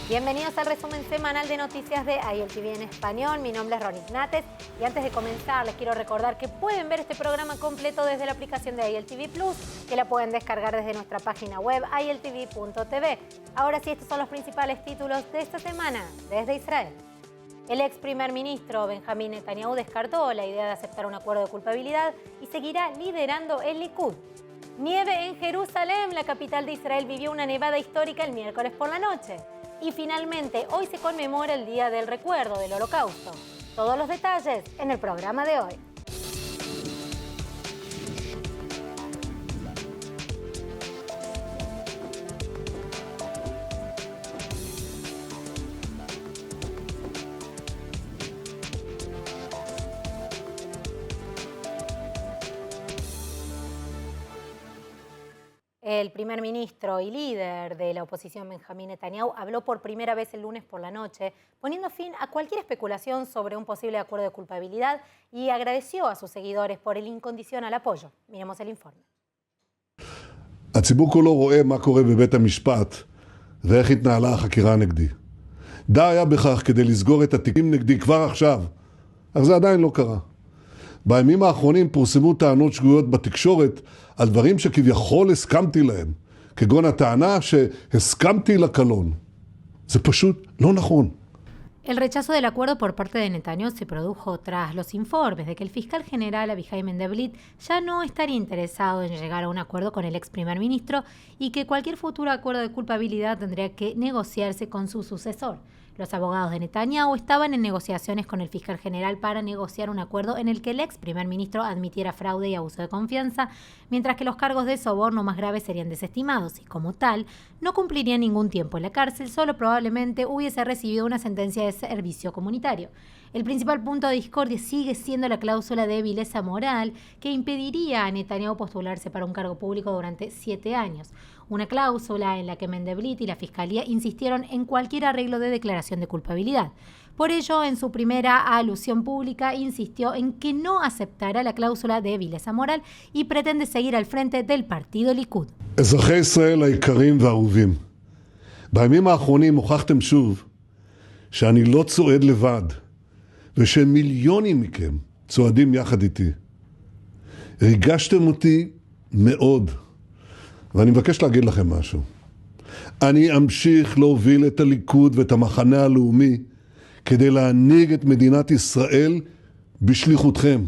Bienvenidos al resumen semanal de noticias de ILTV en español. Mi nombre es Ronnie Nates y antes de comenzar les quiero recordar que pueden ver este programa completo desde la aplicación de ILTV Plus, que la pueden descargar desde nuestra página web iltv.tv. Ahora sí, estos son los principales títulos de esta semana desde Israel. El ex primer ministro Benjamín Netanyahu descartó la idea de aceptar un acuerdo de culpabilidad y seguirá liderando el Likud. Nieve en Jerusalén, la capital de Israel vivió una nevada histórica el miércoles por la noche. Y finalmente, hoy se conmemora el Día del Recuerdo del Holocausto. Todos los detalles en el programa de hoy. El primer ministro y líder de la oposición Benjamín Netanyahu habló por primera vez el lunes por la noche, poniendo fin a cualquier especulación sobre un posible acuerdo de culpabilidad y agradeció a sus seguidores por el incondicional apoyo. Miremos el informe. הציבור כולו רואה מה קורה בבית המשפט ואיך התנהלה החקירה נגדי. די היה בכך כדי לסגור את התיקים נגדי כבר עכשיו, אך זה עדיין לא קרה. בימים האחרונים פורסמו טענות שגויות בתקשורת על דברים שכביכול הסכמתי להם, כגון הטענה שהסכמתי לקלון. זה פשוט לא נכון. El rechazo del acuerdo por parte de Netanyahu se produjo tras los informes de que el fiscal general Avichai Mendevlit ya no estaría interesado en llegar a un acuerdo con el ex primer ministro y que cualquier futuro acuerdo de culpabilidad tendría que negociarse con su sucesor. Los abogados de Netanyahu estaban en negociaciones con el fiscal general para negociar un acuerdo en el que el ex primer ministro admitiera fraude y abuso de confianza, mientras que los cargos de soborno más graves serían desestimados y, como tal, no cumpliría ningún tiempo en la cárcel, solo probablemente hubiese recibido una sentencia de servicio comunitario. El principal punto de discordia sigue siendo la cláusula de vileza moral que impediría a Netanyahu postularse para un cargo público durante 7 años. Una cláusula en la que Mendevlit y la Fiscalía insistieron en cualquier arreglo de declaración de culpabilidad. Por ello, en su primera alusión pública, insistió en que no aceptará la cláusula de vileza moral y pretende seguir al frente del partido Likud. אזרחי ישראל היקרים והאהובים, בימים האחרונים הוכחתם שוב שאני לא צועד לבד, ושמיליונים מכם צועדים יחד איתי. ריגשתם אותי מאוד, ואני מבקש להגיד לכם משהו. אני אמשיך להוביל את הליכוד ואת המחנה הלאומי כדי להנהיג את מדינת ישראל בשליחותכם.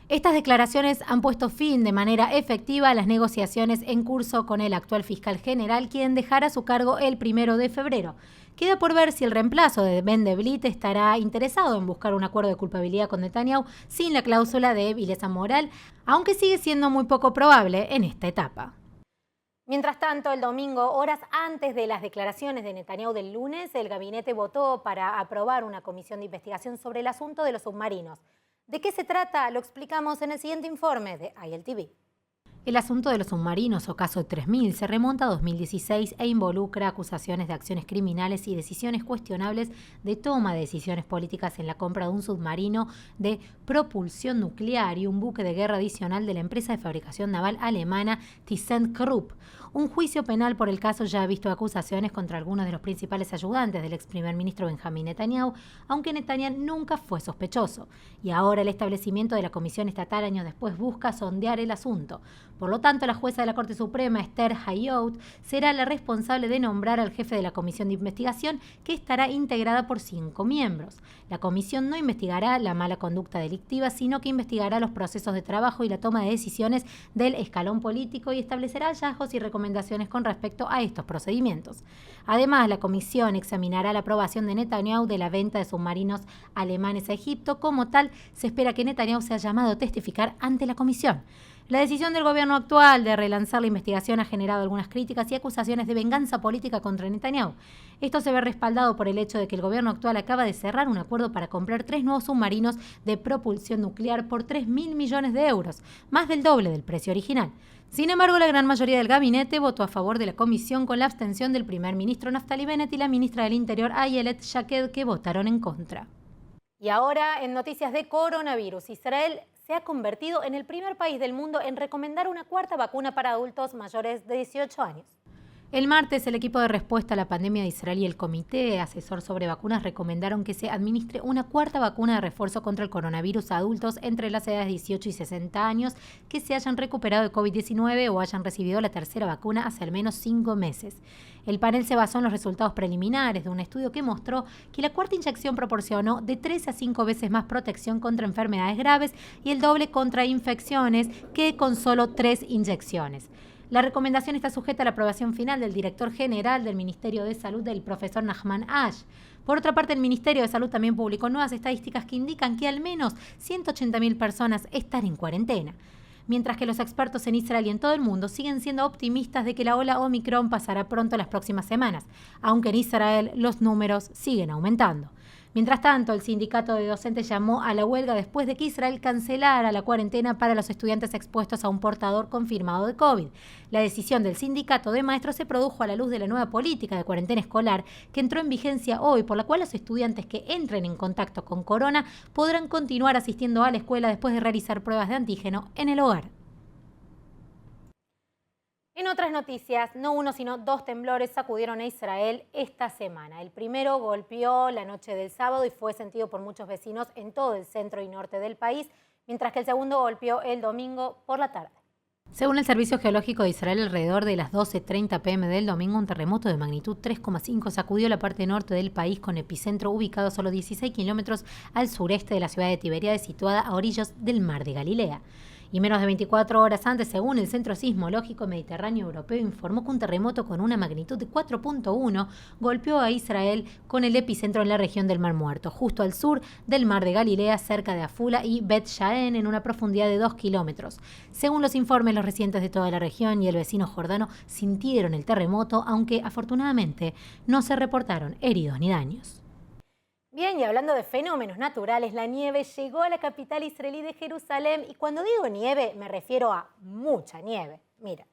Estas declaraciones han puesto fin de manera efectiva a las negociaciones en curso con el actual fiscal general, quien dejará su cargo el 1 de febrero. Queda por ver si el reemplazo de Mendevlit estará interesado en buscar un acuerdo de culpabilidad con Netanyahu sin la cláusula de vileza moral, aunque sigue siendo muy poco probable en esta etapa. Mientras tanto, el domingo, horas antes de las declaraciones de Netanyahu del lunes, el gabinete votó para aprobar una comisión de investigación sobre el asunto de los submarinos. ¿De qué se trata? Lo explicamos en el siguiente informe de ILTV. El asunto de los submarinos o caso 3000 se remonta a 2016 e involucra acusaciones de acciones criminales y decisiones cuestionables de toma de decisiones políticas en la compra de un submarino de propulsión nuclear y un buque de guerra adicional de la empresa de fabricación naval alemana ThyssenKrupp. Un juicio penal por el caso ya ha visto acusaciones contra algunos de los principales ayudantes del ex primer ministro Benjamín Netanyahu, aunque Netanyahu nunca fue sospechoso. Y ahora el establecimiento de la comisión estatal años después busca sondear el asunto. Por lo tanto, la jueza de la Corte Suprema, Esther Hayot, será la responsable de nombrar al jefe de la comisión de investigación, que estará integrada por 5 miembros. La comisión no investigará la mala conducta delictiva, sino que investigará los procesos de trabajo y la toma de decisiones del escalón político y establecerá hallazgos y recomendaciones con respecto a estos procedimientos. Además, la comisión examinará la aprobación de Netanyahu de la venta de submarinos alemanes a Egipto. Como tal, se espera que Netanyahu sea llamado a testificar ante la comisión. La decisión del gobierno actual de relanzar la investigación ha generado algunas críticas y acusaciones de venganza política contra Netanyahu. Esto se ve respaldado por el hecho de que el gobierno actual acaba de cerrar un acuerdo para comprar 3 nuevos submarinos de propulsión nuclear por 3.000 millones de euros, más del doble del precio original. Sin embargo, la gran mayoría del gabinete votó a favor de la comisión, con la abstención del primer ministro Naftali Bennett y la ministra del Interior Ayelet Shaked, que votaron en contra. Y ahora, en noticias de coronavirus, Israel se ha convertido en el primer país del mundo en recomendar una 4ª vacuna para adultos mayores de 18 años. El martes, el equipo de respuesta a la pandemia de Israel y el Comité Asesor sobre Vacunas recomendaron que se administre una cuarta vacuna de refuerzo contra el coronavirus a adultos entre las edades de 18 y 60 años que se hayan recuperado de COVID-19 o hayan recibido la tercera vacuna hace al menos 5 meses. El panel se basó en los resultados preliminares de un estudio que mostró que la cuarta inyección proporcionó de 3 a 5 veces más protección contra enfermedades graves y el doble contra infecciones que con solo 3 inyecciones. La recomendación está sujeta a la aprobación final del director general del Ministerio de Salud, del profesor Nachman Ash. Por otra parte, el Ministerio de Salud también publicó nuevas estadísticas que indican que al menos 180.000 personas están en cuarentena. Mientras que los expertos en Israel y en todo el mundo siguen siendo optimistas de que la ola Omicron pasará pronto las próximas semanas, aunque en Israel los números siguen aumentando. Mientras tanto, el sindicato de docentes llamó a la huelga después de que Israel cancelara la cuarentena para los estudiantes expuestos a un portador confirmado de COVID. La decisión del sindicato de maestros se produjo a la luz de la nueva política de cuarentena escolar que entró en vigencia hoy, por la cual los estudiantes que entren en contacto con corona podrán continuar asistiendo a la escuela después de realizar pruebas de antígeno en el hogar. En otras noticias, no uno sino 2 temblores sacudieron a Israel esta semana. El primero golpeó la noche del sábado y fue sentido por muchos vecinos en todo el centro y norte del país, mientras que el segundo golpeó el domingo por la tarde. Según el Servicio Geológico de Israel, alrededor de las 12:30 p.m. del domingo, un terremoto de magnitud 3,5 sacudió la parte norte del país, con epicentro ubicado a solo 16 kilómetros al sureste de la ciudad de Tiberíades, situada a orillas del Mar de Galilea. Y menos de 24 horas antes, según el Centro Sismológico Mediterráneo Europeo, informó que un terremoto con una magnitud de 4.1 golpeó a Israel con el epicentro en la región del Mar Muerto, justo al sur del Mar de Galilea, cerca de Afula y Bet Shaen, en una profundidad de 2 kilómetros. Según los informes, los residentes de toda la región y el vecino jordano sintieron el terremoto, aunque afortunadamente no se reportaron heridos ni daños. Bien, y hablando de fenómenos naturales, la nieve llegó a la capital israelí de Jerusalén, y cuando digo nieve me refiero a mucha nieve. Mira.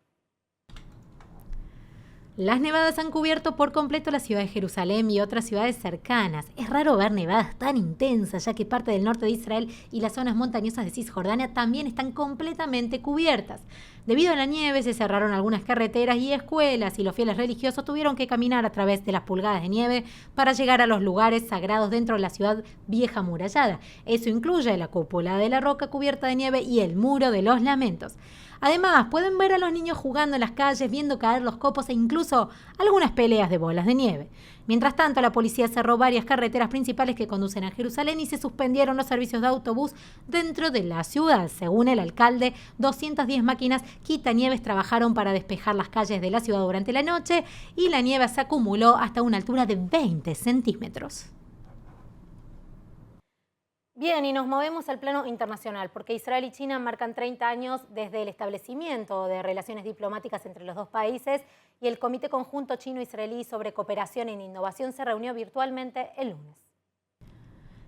Las nevadas han cubierto por completo la ciudad de Jerusalén y otras ciudades cercanas. Es raro ver nevadas tan intensas, ya que parte del norte de Israel y las zonas montañosas de Cisjordania también están completamente cubiertas. Debido a la nieve se cerraron algunas carreteras y escuelas, y los fieles religiosos tuvieron que caminar a través de las pulgadas de nieve para llegar a los lugares sagrados dentro de la ciudad vieja amurallada. Eso incluye la cúpula de la roca cubierta de nieve y el muro de los lamentos. Además, pueden ver a los niños jugando en las calles, viendo caer los copos e incluso algunas peleas de bolas de nieve. Mientras tanto, la policía cerró varias carreteras principales que conducen a Jerusalén y se suspendieron los servicios de autobús dentro de la ciudad. Según el alcalde, 210 máquinas quitanieves trabajaron para despejar las calles de la ciudad durante la noche, y la nieve se acumuló hasta una altura de 20 centímetros. Bien, y nos movemos al plano internacional, porque Israel y China marcan 30 años desde el establecimiento de relaciones diplomáticas entre los dos países, y el Comité Conjunto Chino-Israelí sobre Cooperación en Innovación se reunió virtualmente el lunes.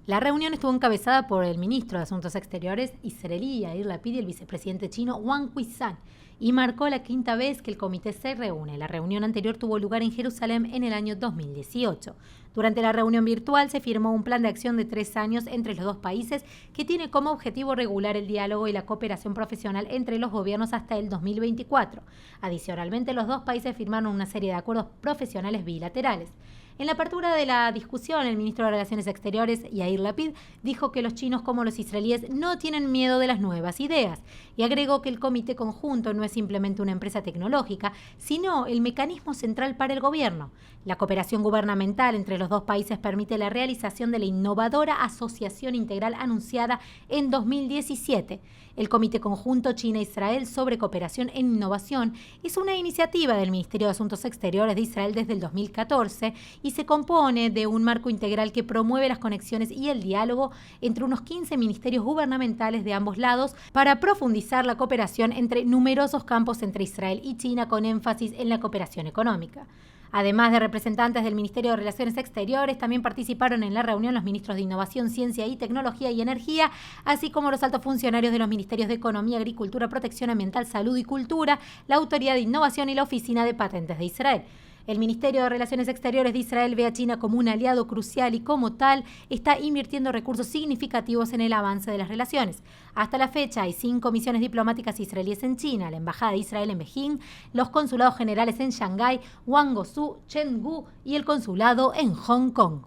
La reunión estuvo encabezada por el ministro de Asuntos Exteriores israelí, Yair Lapid, y el vicepresidente chino, Wang Qishan, y marcó la 5ª vez que el comité se reúne. La reunión anterior tuvo lugar en Jerusalén en el año 2018. Durante la reunión virtual se firmó un plan de acción de 3 años entre los dos países que tiene como objetivo regular el diálogo y la cooperación profesional entre los gobiernos hasta el 2024. Adicionalmente, los dos países firmaron una serie de acuerdos profesionales bilaterales. En la apertura de la discusión, el ministro de Relaciones Exteriores, Yair Lapid, dijo que los chinos como los israelíes no tienen miedo de las nuevas ideas, y agregó que el Comité Conjunto no es simplemente una empresa tecnológica, sino el mecanismo central para el gobierno. La cooperación gubernamental entre los dos países permite la realización de la innovadora Asociación Integral anunciada en 2017. El Comité Conjunto China-Israel sobre Cooperación en Innovación es una iniciativa del Ministerio de Asuntos Exteriores de Israel desde el 2014 y se compone de un marco integral que promueve las conexiones y el diálogo entre unos 15 ministerios gubernamentales de ambos lados para profundizar la cooperación entre numerosos campos entre Israel y China, con énfasis en la cooperación económica. Además de representantes del Ministerio de Relaciones Exteriores, también participaron en la reunión los ministros de Innovación, Ciencia y Tecnología y Energía, así como los altos funcionarios de los Ministerios de Economía, Agricultura, Protección Ambiental, Salud y Cultura, la Autoridad de Innovación y la Oficina de Patentes de Israel. El Ministerio de Relaciones Exteriores de Israel ve a China como un aliado crucial y como tal está invirtiendo recursos significativos en el avance de las relaciones. Hasta la fecha hay 5 misiones diplomáticas israelíes en China, la Embajada de Israel en Beijing, los consulados generales en Shanghái, Guangzhou, Chengdu y el consulado en Hong Kong.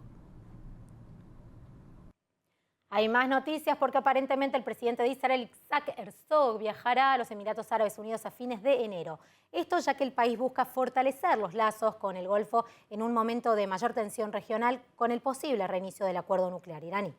Hay más noticias porque aparentemente el presidente de Israel, Isaac Herzog, viajará a los Emiratos Árabes Unidos a fines de enero. Esto ya que el país busca fortalecer los lazos con el Golfo en un momento de mayor tensión regional con el posible reinicio del acuerdo nuclear iraní.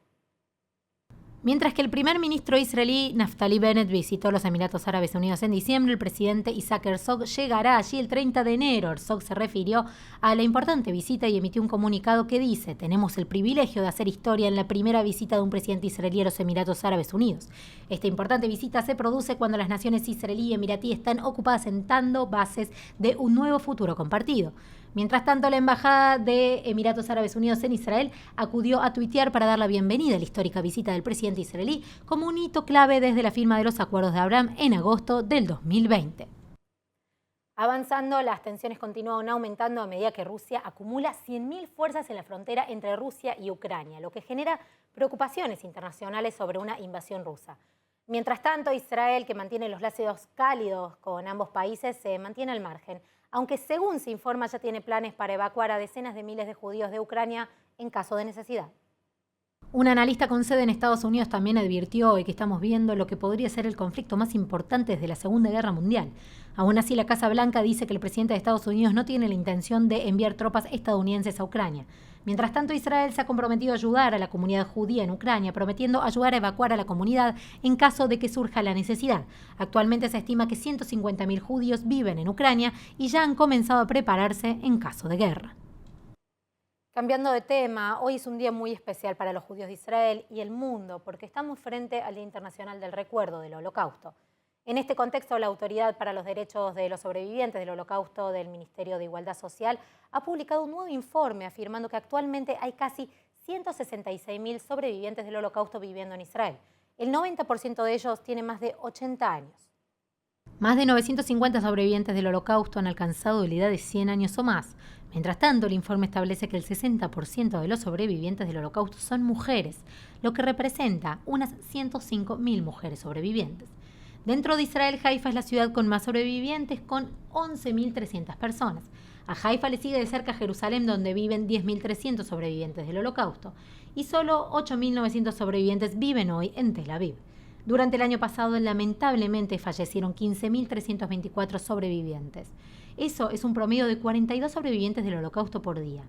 Mientras que el primer ministro israelí Naftali Bennett visitó los Emiratos Árabes Unidos en diciembre, el presidente Isaac Herzog llegará allí el 30 de enero. Herzog se refirió a la importante visita y emitió un comunicado que dice: tenemos el privilegio de hacer historia en la primera visita de un presidente israelí a los Emiratos Árabes Unidos. Esta importante visita se produce cuando las naciones israelí y emiratí están ocupadas sentando bases de un nuevo futuro compartido. Mientras tanto, la Embajada de Emiratos Árabes Unidos en Israel acudió a tuitear para dar la bienvenida a la histórica visita del presidente israelí como un hito clave desde la firma de los acuerdos de Abraham en agosto del 2020. Avanzando, las tensiones continúan aumentando a medida que Rusia acumula 100.000 fuerzas en la frontera entre Rusia y Ucrania, lo que genera preocupaciones internacionales sobre una invasión rusa. Mientras tanto, Israel, que mantiene los lazos cálidos con ambos países, se mantiene al margen, aunque según se informa ya tiene planes para evacuar a decenas de miles de judíos de Ucrania en caso de necesidad. Un analista con sede en Estados Unidos también advirtió hoy que estamos viendo lo que podría ser el conflicto más importante desde la Segunda Guerra Mundial. Aún así, la Casa Blanca dice que el presidente de Estados Unidos no tiene la intención de enviar tropas estadounidenses a Ucrania. Mientras tanto, Israel se ha comprometido a ayudar a la comunidad judía en Ucrania, prometiendo ayudar a evacuar a la comunidad en caso de que surja la necesidad. Actualmente se estima que 150.000 judíos viven en Ucrania y ya han comenzado a prepararse en caso de guerra. Cambiando de tema, hoy es un día muy especial para los judíos de Israel y el mundo porque estamos frente al Día Internacional del Recuerdo del Holocausto. En este contexto, la Autoridad para los Derechos de los Sobrevivientes del Holocausto del Ministerio de Igualdad Social ha publicado un nuevo informe afirmando que actualmente hay casi 166.000 sobrevivientes del Holocausto viviendo en Israel. El 90% de ellos tiene más de 80 años. Más de 950 sobrevivientes del Holocausto han alcanzado la edad de 100 años o más. Mientras tanto, el informe establece que el 60% de los sobrevivientes del Holocausto son mujeres, lo que representa unas 105.000 mujeres sobrevivientes. Dentro de Israel, Haifa es la ciudad con más sobrevivientes, con 11.300 personas. A Haifa le sigue de cerca Jerusalén, donde viven 10.300 sobrevivientes del Holocausto, y solo 8.900 sobrevivientes viven hoy en Tel Aviv. Durante el año pasado, lamentablemente, fallecieron 15.324 sobrevivientes. Eso es un promedio de 42 sobrevivientes del Holocausto por día.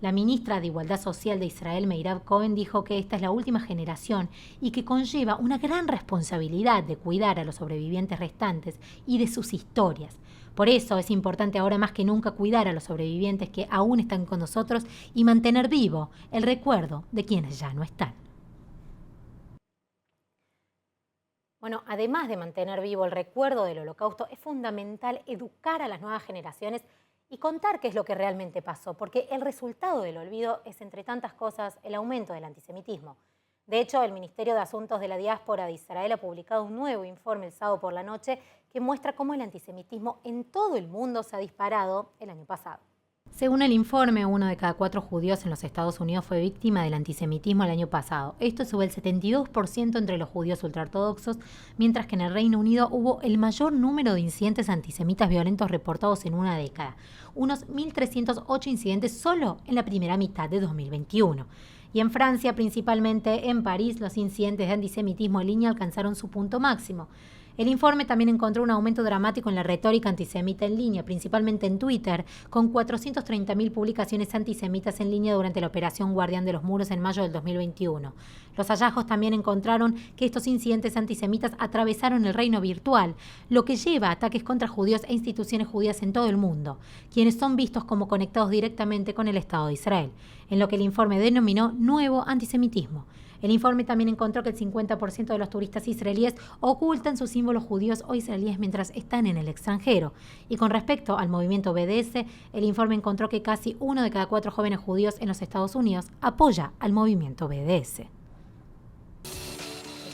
La ministra de Igualdad Social de Israel, Meirav Cohen, dijo que esta es la última generación y que conlleva una gran responsabilidad de cuidar a los sobrevivientes restantes y de sus historias. Por eso es importante ahora más que nunca cuidar a los sobrevivientes que aún están con nosotros y mantener vivo el recuerdo de quienes ya no están. Bueno, además de mantener vivo el recuerdo del Holocausto, es fundamental educar a las nuevas generaciones y contar qué es lo que realmente pasó, porque el resultado del olvido es, entre tantas cosas, el aumento del antisemitismo. De hecho, el Ministerio de Asuntos de la Diáspora de Israel ha publicado un nuevo informe el sábado por la noche que muestra cómo el antisemitismo en todo el mundo se ha disparado el año pasado. Según el informe, 1 de cada 4 judíos en los Estados Unidos fue víctima del antisemitismo el año pasado. Esto sube el 72% entre los judíos ultraortodoxos, mientras que en el Reino Unido hubo el mayor número de incidentes antisemitas violentos reportados en una década. Unos 1.308 incidentes solo en la primera mitad de 2021. Y en Francia, principalmente en París, los incidentes de antisemitismo en línea alcanzaron su punto máximo. El informe también encontró un aumento dramático en la retórica antisemita en línea, principalmente en Twitter, con 430.000 publicaciones antisemitas en línea durante la operación Guardián de los Muros en mayo del 2021. Los hallazgos también encontraron que estos incidentes antisemitas atravesaron el reino virtual, lo que lleva a ataques contra judíos e instituciones judías en todo el mundo, quienes son vistos como conectados directamente con el Estado de Israel, en lo que el informe denominó nuevo antisemitismo. El informe también encontró que el 50% de los turistas israelíes ocultan sus símbolos judíos o israelíes mientras están en el extranjero. Y con respecto al movimiento BDS, el informe encontró que casi 1 de cada 4 jóvenes judíos en los Estados Unidos apoya al movimiento BDS.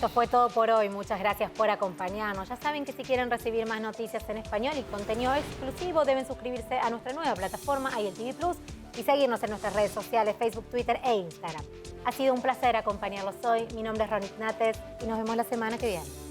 Esto fue todo por hoy. Muchas gracias por acompañarnos. Ya saben que si quieren recibir más noticias en español y contenido exclusivo, deben suscribirse a nuestra nueva plataforma, ILTV Plus, y seguirnos en nuestras redes sociales, Facebook, Twitter e Instagram. Ha sido un placer acompañarlos hoy. Mi nombre es Ronit Nates y nos vemos la semana que viene.